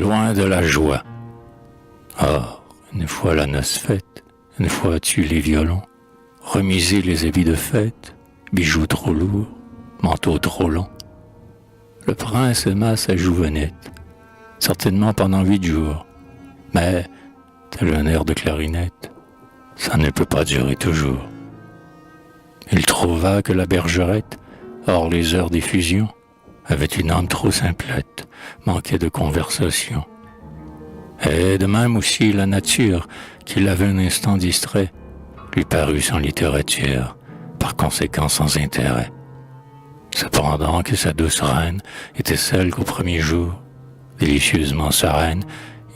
loin de la joie. Or, une fois la noce faite, une fois tués les violons, remisés les habits de fête, bijoux trop lourds, manteaux trop longs, le prince aima sa jouvenette, certainement pendant 8 jours, mais, tel un air de clarinette, ça ne peut pas durer toujours. Il trouva que la bergerette, hors les heures d'effusion, avait une âme trop simplette, manquait de conversation. Et de même aussi la nature, qui l'avait un instant distrait, lui parut sans littérature, par conséquent sans intérêt. Cependant que sa douce reine était celle qu'au premier jour, délicieusement sereine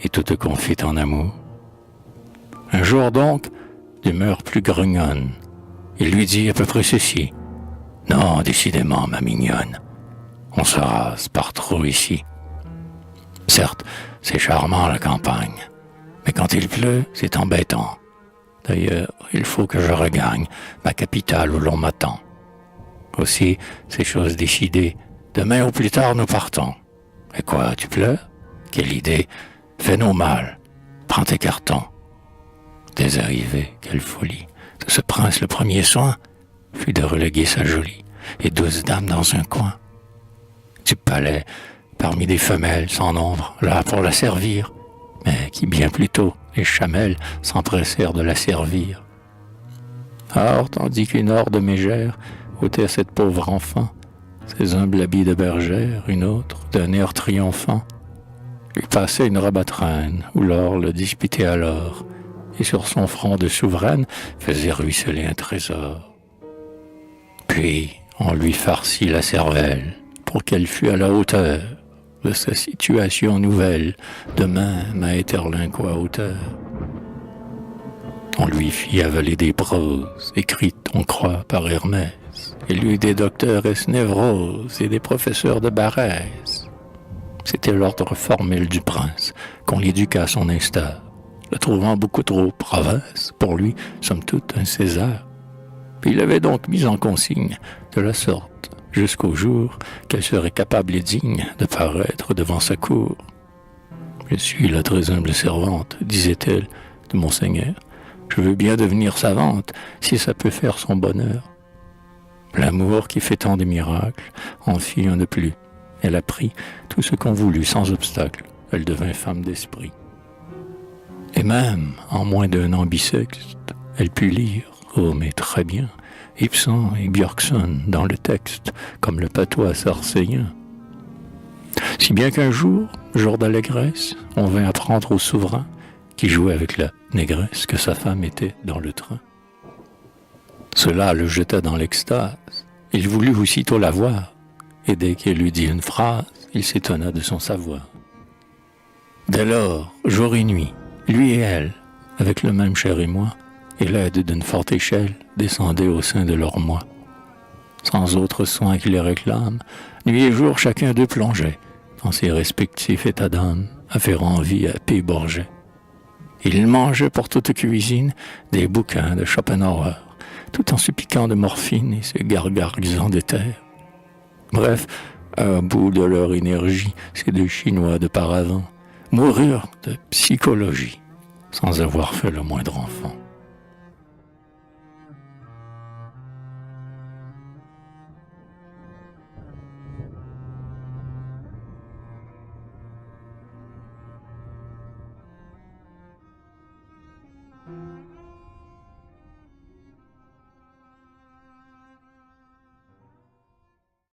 et toute confite en amour. Un jour donc, d'humeur plus grognonne, il lui dit à peu près ceci: « Non, décidément, ma mignonne, on se rase par trop ici. Certes, c'est charmant la campagne, mais quand il pleut, c'est embêtant. D'ailleurs, il faut que je regagne ma capitale où l'on m'attend. Aussi, c'est chose décidée, demain ou plus tard nous partons. Et quoi, tu pleures? Quelle idée! Fais-nous mal, prends tes cartons. » Dès arrivé, quelle folie! De ce prince le premier soin fut de reléguer sa jolie et douce dame dans un coin du palais, parmi des femelles sans nombre, là pour la servir, mais qui bien plus tôt, les chamelles, s'empressèrent de la servir. Or, tandis qu'une horde mégère ôtait à cette pauvre enfant ses humbles habits de bergère, une autre, d'un air triomphant, lui passait une robe à traîne, où l'or le disputait alors, et sur son front de souveraine faisait ruisseler un trésor. Puis on lui farcit la cervelle, pour qu'elle fût à la hauteur de sa situation nouvelle, de même à éterlinquois hauteur. On lui fit avaler des proses, écrites, on croit, par Hermès, et lui des docteurs Esnévrose et des professeurs de Barès. C'était l'ordre formel du prince, qu'on l'éduqua à son instar, le trouvant beaucoup trop province, pour lui, somme toute, un César. Puis il avait donc mis en consigne, de la sorte, jusqu'au jour qu'elle serait capable et digne de paraître devant sa cour. « Je suis la très humble servante, disait-elle, de Monseigneur. Je veux bien devenir savante, si ça peut faire son bonheur. » L'amour qui fait tant de miracles en fit un de plus. Elle apprit tout ce qu'on voulut sans obstacle. Elle devint femme d'esprit. Et même, en moins d'un an bissexte, elle put lire, oh mais très bien, Ibsen et Björkson dans le texte, comme le patois sarcéen. Si bien qu'un jour, jour d'allégresse, on vint apprendre au souverain, qui jouait avec la négresse, que sa femme était dans le train. Cela le jeta dans l'extase. Il voulut aussitôt la voir, et dès qu'elle lui dit une phrase, il s'étonna de son savoir. Dès lors, jour et nuit, lui et elle, avec le même cher émoi, et l'aide d'une forte échelle, descendaient au sein de leur moi. Sans autre soin qui les réclame, nuit et jour chacun d'eux plongeait dans ses respectifs états d'âme, afférant vie à P-Borget. Ils mangeaient pour toute cuisine des bouquins de Schopenhauer, tout en se piquant de morphine et se gargarisant d'éther. Bref, à bout de leur énergie, ces deux Chinois de paravent moururent de psychologie, sans avoir fait le moindre enfant.